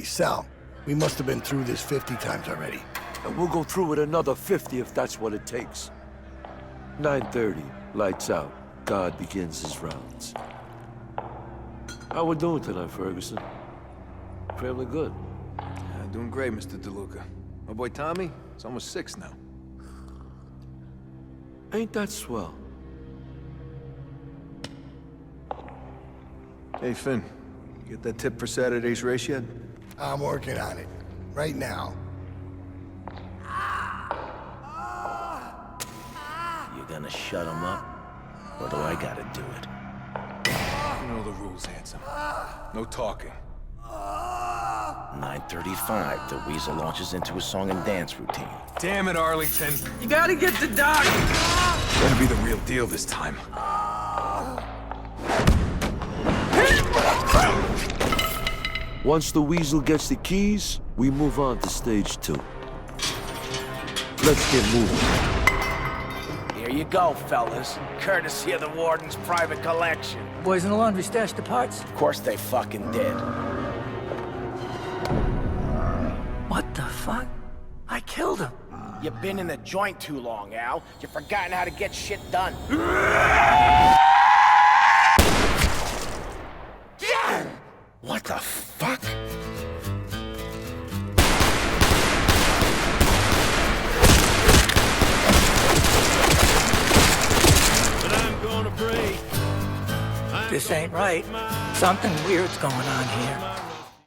Sal, we must have been through this 50 times already. And we'll go through it another 50 if that's what it takes. 9:30, lights out. God begins his rounds. How we doing tonight, Ferguson? Family good? Doing great, Mr. DeLuca. My boy Tommy, it's almost 6 now. Ain't that swell? Hey, Finn, you get that tip for Saturday's race yet? I'm working on it. Right now. You gonna shut him up? Or do I gotta do it? You know the rules, handsome. No talking. 9:35, the Weasel launches into a song and dance routine. Damn it, Arlington. You gotta get the doc! Better be the real deal this time. Once the Weasel gets the keys, we move on to stage 2. Let's get moving. Here you go, fellas. Courtesy of the Warden's private collection. Boys in the laundry stashed the parts? Of course they fucking did. What the fuck? I killed him. You've been in the joint too long, Al. You've forgotten how to get shit done. What the fuck? But I'm gonna break. This ain't right. Something weird's going on here.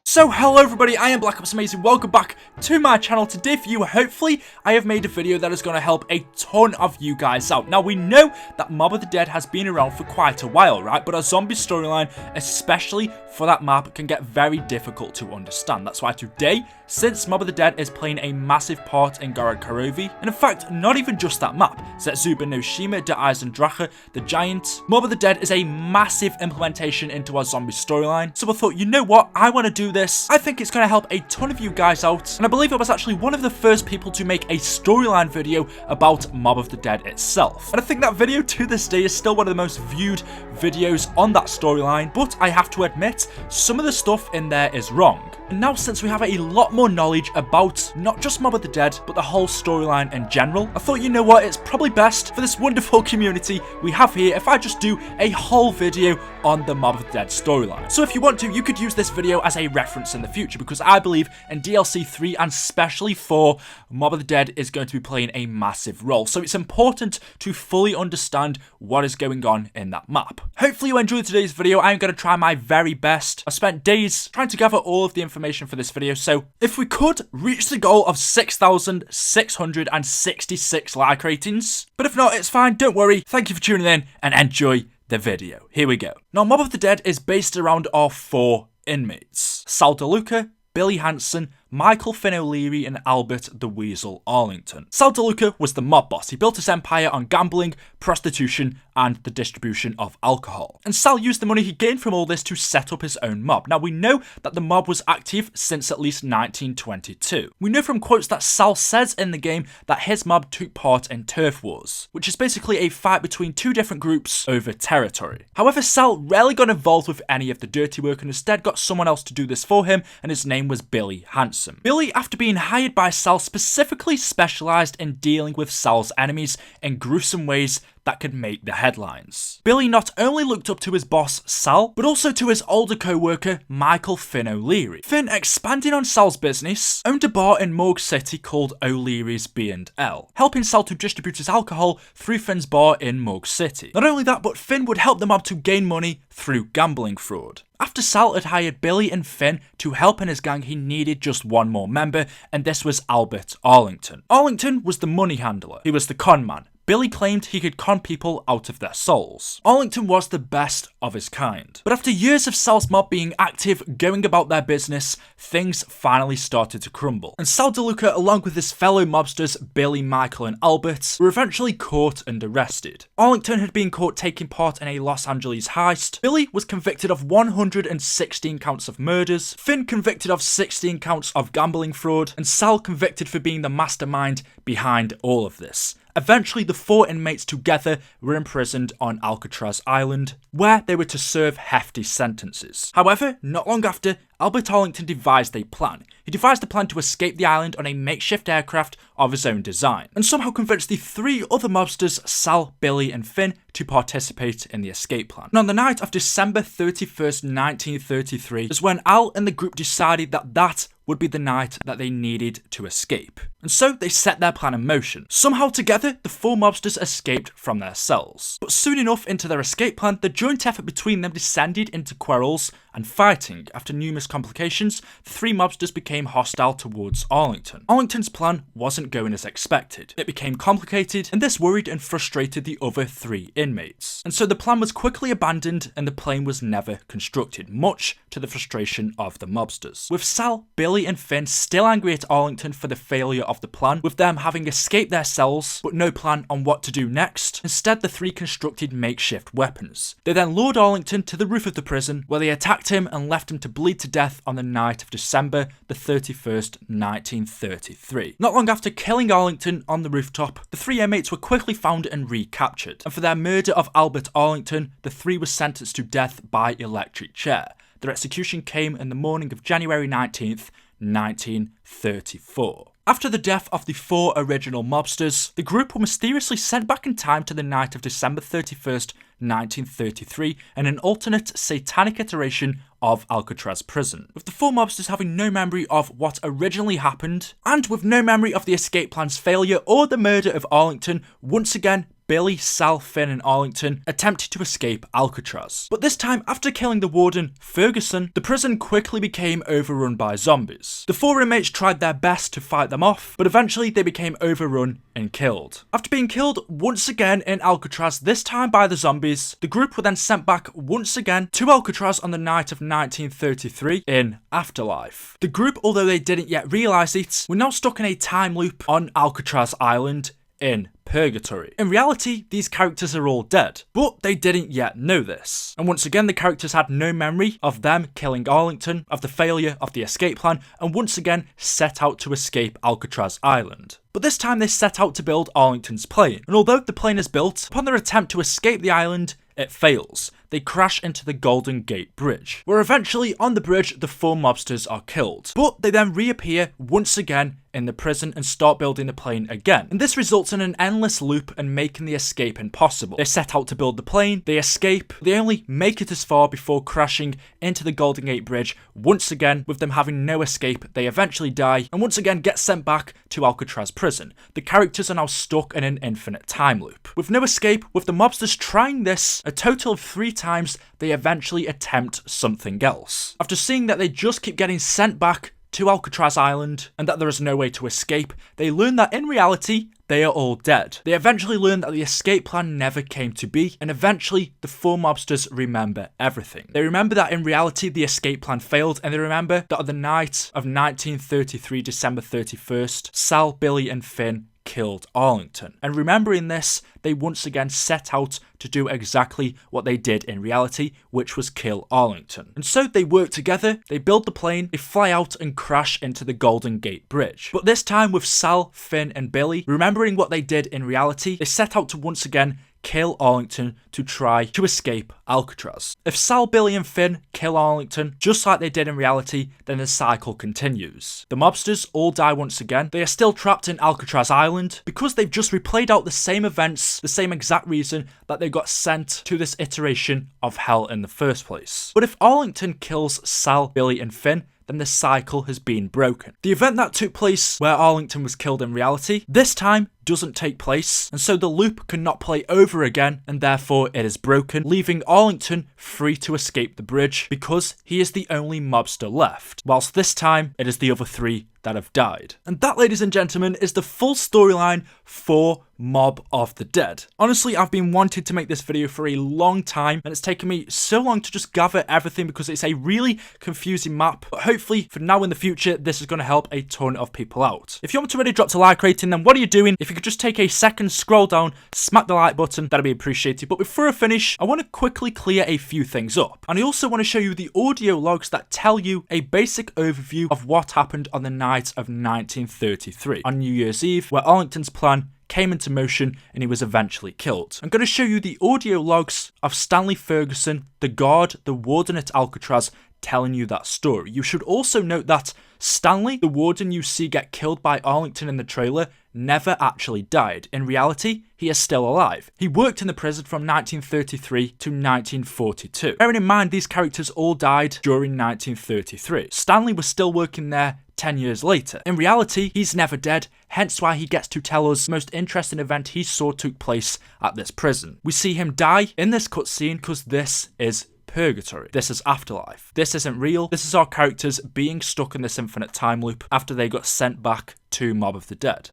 So hello everybody, I am BlackOpsAmazing, welcome back to my channel. Today for you, hopefully, I have made a video that is going to help a ton of you guys out. Now we know that Mob of the Dead has been around for quite a while, right? But a zombie storyline, especially for that map, can get very difficult to understand. That's why today, since Mob of the Dead is playing a massive part in GOROD KROVI, and in fact, not even just that map, Zetsuba no Shima de Eisendrache, the Giant, Mob of the Dead is a massive implementation into our zombie storyline. So I thought, you know what, I want to do this. I think it's going to help a ton of you guys out, and I believe I was actually one of the first people to make a storyline video about Mob of the Dead itself. And I think that video to this day is still one of the most viewed videos on that storyline, but I have to admit, some of the stuff in there is wrong. And now since we have a lot more knowledge about not just Mob of the Dead, but the whole storyline in general, I thought, you know what, it's probably best for this wonderful community we have here if I just do a whole video on the Mob of the Dead storyline. So if you want to, you could use this video as a reference in the future, because I believe in DLC 3 and especially 4, Mob of the Dead is going to be playing a massive role. So it's important to fully understand what is going on in that map. Hopefully you enjoyed today's video. I'm going to try my very best. I spent days trying to gather all of the information for this video, so if we could reach the goal of 6,666 like ratings, but if not, it's fine, don't worry. Thank you for tuning in and enjoy the video. Here we go. Now, Mob of the Dead is based around our 4 inmates: Sal DeLuca, Billy Hansen, Michael Finn O'Leary, and Albert the Weasel Arlington. Sal DeLuca was the mob boss. He built his empire on gambling, prostitution, and the distribution of alcohol. And Sal used the money he gained from all this to set up his own mob. Now, we know that the mob was active since at least 1922. We know from quotes that Sal says in the game that his mob took part in turf wars, which is basically a fight between 2 different groups over territory. However, Sal rarely got involved with any of the dirty work and instead got someone else to do this for him, and his name was Billy Hansen. Billy, after being hired by Sal, specifically specialized in dealing with Sal's enemies in gruesome ways that could make the headlines. Billy not only looked up to his boss, Sal, but also to his older co-worker, Michael Finn O'Leary. Finn, expanding on Sal's business, owned a bar in Morgue City called O'Leary's B&L, helping Sal to distribute his alcohol through Finn's bar in Morgue City. Not only that, but Finn would help the mob to gain money through gambling fraud. After Sal had hired Billy and Finn to help in his gang, he needed just one more member, and this was Albert Arlington. Arlington was the money handler. He was the con man. Billy claimed he could con people out of their souls. Arlington was the best of his kind. But after years of Sal's mob being active, going about their business, things finally started to crumble. And Sal DeLuca, along with his fellow mobsters, Billy, Michael, and Albert, were eventually caught and arrested. Arlington had been caught taking part in a Los Angeles heist. Billy was convicted of 116 counts of murders. Finn convicted of 16 counts of gambling fraud. And Sal convicted for being the mastermind behind all of this. Eventually, the 4 inmates together were imprisoned on Alcatraz Island, where they were to serve hefty sentences. However, not long after, Albert Arlington devised a plan. He devised a plan to escape the island on a makeshift aircraft of his own design, and somehow convinced the 3 other mobsters, Sal, Billy, and Finn, to participate in the escape plan. And on the night of December 31st, 1933, is when Al and the group decided that that would be the night that they needed to escape. And so they set their plan in motion. Somehow together, the 4 mobsters escaped from their cells. But soon enough into their escape plan, the joint effort between them descended into quarrels and fighting. After numerous complications, the 3 mobsters became hostile towards Arlington. Arlington's plan wasn't going as expected. It became complicated, and this worried and frustrated the other 3 inmates. And so the plan was quickly abandoned, and the plane was never constructed, much to the frustration of the mobsters. With Sal, Billy, and Finn still angry at Arlington for the failure of the plan, with them having escaped their cells, but no plan on what to do next, instead the 3 constructed makeshift weapons. They then lured Arlington to the roof of the prison, where they attacked him and left him to bleed to death on the night of December the 31st, 1933. Not long after killing Arlington on the rooftop, the 3 inmates were quickly found and recaptured, and for their murder of Albert Arlington, the 3 were sentenced to death by electric chair. Their execution came in the morning of January 19th, 1934. After the death of the 4 original mobsters, the group were mysteriously sent back in time to the night of December 31st, 1933, in an alternate satanic iteration of Alcatraz prison. With the 4 mobsters having no memory of what originally happened, and with no memory of the escape plan's failure or the murder of Arlington, once again, Billy, Sal, Finn, and Arlington attempted to escape Alcatraz. But this time, after killing the Warden Ferguson, the prison quickly became overrun by zombies. The 4 inmates tried their best to fight them off, but eventually they became overrun and killed. After being killed once again in Alcatraz, this time by the zombies, the group were then sent back once again to Alcatraz on the night of 1933 in Afterlife. The group, although they didn't yet realise it, were now stuck in a time loop on Alcatraz Island in Purgatory. In reality, these characters are all dead, but they didn't yet know this. And once again, the characters had no memory of them killing Arlington, of the failure of the escape plan, and once again set out to escape Alcatraz Island. But this time they set out to build Arlington's plane, and although the plane is built, upon their attempt to escape the island, it fails. They crash into the Golden Gate Bridge, where eventually on the bridge the 4 mobsters are killed. But they then reappear once again in the prison and start building the plane again. And this results in an endless loop and making the escape impossible. They set out to build the plane, they escape, they only make it as far before crashing into the Golden Gate Bridge once again. With them having no escape, they eventually die and once again get sent back to Alcatraz prison. The characters are now stuck in an infinite time loop. With no escape, with the mobsters trying this a total of 3 times, they eventually attempt something else. After seeing that they just keep getting sent back to Alcatraz Island and that there is no way to escape, they learn that in reality, they are all dead. They eventually learn that the escape plan never came to be, and eventually the 4 mobsters remember everything. They remember that in reality the escape plan failed, and they remember that on the night of 1933, December 31st, Sal, Billy, and Finn killed Arlington. And remembering this, they once again set out to do exactly what they did in reality, which was kill Arlington. And so they work together, they build the plane, they fly out and crash into the Golden Gate Bridge. But this time with Sal, Finn, and Billy remembering what they did in reality, they set out to once again kill Arlington to try to escape Alcatraz. If Sal, Billy, and Finn kill Arlington just like they did in reality, then the cycle continues. The mobsters all die once again. They are still trapped in Alcatraz Island because they've just replayed out the same events, the same exact reason that they got sent to this iteration of hell in the first place. But if Arlington kills Sal, Billy, and Finn, then the cycle has been broken. The event that took place where Arlington was killed in reality, this time doesn't take place, and so the loop cannot play over again, and therefore it is broken, leaving Arlington free to escape the bridge because he is the only mobster left, whilst this time it is the other 3 that have died. And that, ladies and gentlemen, is the full storyline for Mob of the Dead. Honestly, I've been wanting to make this video for a long time, and it's taken me so long to just gather everything because it's a really confusing map, but hopefully for now in the future this is going to help a ton of people out. If you want to really drop a like rating, then what are you doing? If you could just take a second, scroll down, smack the like button, that'd be appreciated. But before I finish, I want to quickly clear a few things up, and I also want to show you the audio logs that tell you a basic overview of what happened on the night of 1933 on New Year's Eve, where Arlington's plan came into motion and he was eventually killed. I'm going to show you the audio logs of Stanley Ferguson, the guard, the warden at Alcatraz, telling you that story. You should also note that Stanley, the warden you see get killed by Arlington in the trailer, never actually died. In reality, he is still alive. He worked in the prison from 1933 to 1942. Bearing in mind, these characters all died during 1933. Stanley was still working there 10 years later. In reality, he's never dead, hence why he gets to tell us the most interesting event he saw took place at this prison. We see him die in this cutscene because this is purgatory. This is afterlife. This isn't real. This is our characters being stuck in this infinite time loop after they got sent back to Mob of the Dead.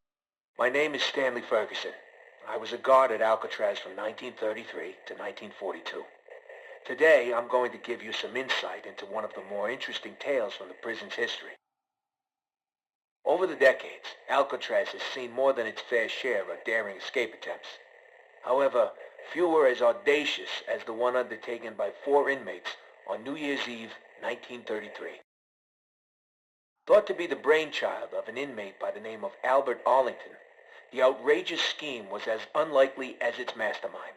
My name is Stanley Ferguson. I was a guard at Alcatraz from 1933 to 1942. Today, I'm going to give you some insight into one of the more interesting tales from the prison's history. Over the decades, Alcatraz has seen more than its fair share of daring escape attempts. However, few were as audacious as the one undertaken by 4 inmates on New Year's Eve, 1933. Thought to be the brainchild of an inmate by the name of Albert Arlington, the outrageous scheme was as unlikely as its mastermind.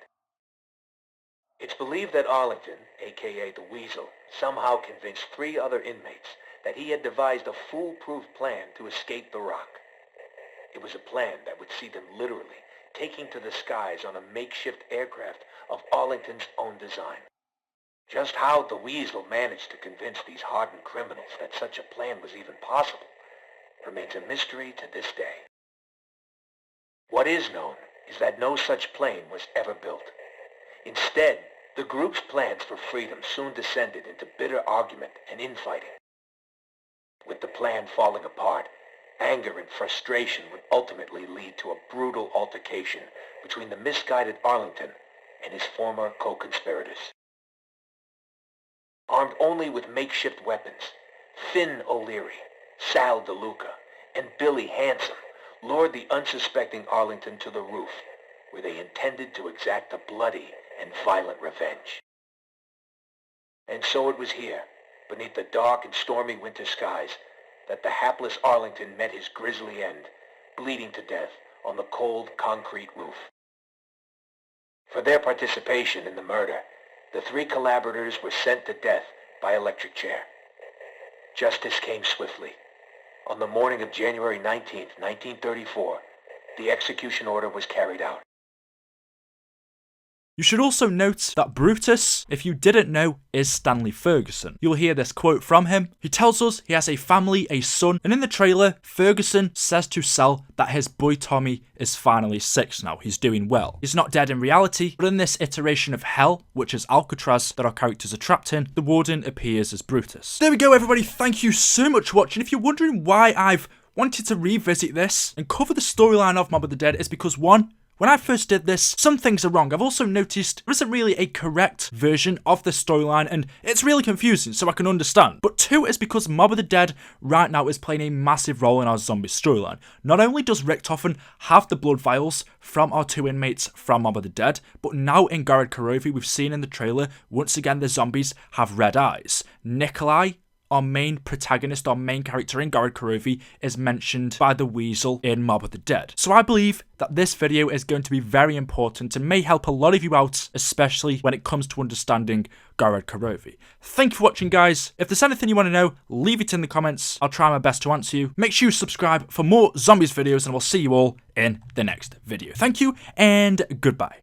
It's believed that Arlington, aka the Weasel, somehow convinced 3 other inmates that he had devised a foolproof plan to escape the Rock. It was a plan that would see them literally taking to the skies on a makeshift aircraft of Arlington's own design. Just how the Weasel managed to convince these hardened criminals that such a plan was even possible remains a mystery to this day. What is known is that no such plane was ever built. Instead, the group's plans for freedom soon descended into bitter argument and infighting. With the plan falling apart, anger and frustration would ultimately lead to a brutal altercation between the misguided Arlington and his former co-conspirators. Armed only with makeshift weapons, Finn O'Leary, Sal DeLuca, and Billy Handsome lured the unsuspecting Arlington to the roof, where they intended to exact a bloody and violent revenge. And so it was here, beneath the dark and stormy winter skies, that the hapless Arlington met his grisly end, bleeding to death on the cold concrete roof. For their participation in the murder, the 3 collaborators were sent to death by electric chair. Justice came swiftly. On the morning of January 19, 1934, the execution order was carried out. You should also note that Brutus, if you didn't know, is Stanley Ferguson. You'll hear this quote from him. He tells us he has a family, a son, and in the trailer, Ferguson says to Sal that his boy Tommy is finally 6 now. He's doing well. He's not dead in reality, but in this iteration of hell, which is Alcatraz that our characters are trapped in, the warden appears as Brutus. There we go, everybody. Thank you so much for watching. If you're wondering why I've wanted to revisit this and cover the storyline of Mob of the Dead, it's because 1, when I first did this, some things are wrong. I've also noticed there isn't really a correct version of the storyline, and it's really confusing, so I can understand. But 2 is because Mob of the Dead right now is playing a massive role in our zombie storyline. Not only does Richtofen have the blood vials from our 2 inmates from Mob of the Dead, but now in GOROD KROVI, we've seen in the trailer, once again the zombies have red eyes. Nikolai, our main protagonist, our main character in GOROD KROVI, is mentioned by the Weasel in Mob of the Dead. So I believe that this video is going to be very important and may help a lot of you out, especially when it comes to understanding GOROD KROVI. Thank you for watching, guys. If there's anything you want to know, leave it in the comments. I'll try my best to answer you. Make sure you subscribe for more zombies videos, and we'll see you all in the next video. Thank you, and goodbye.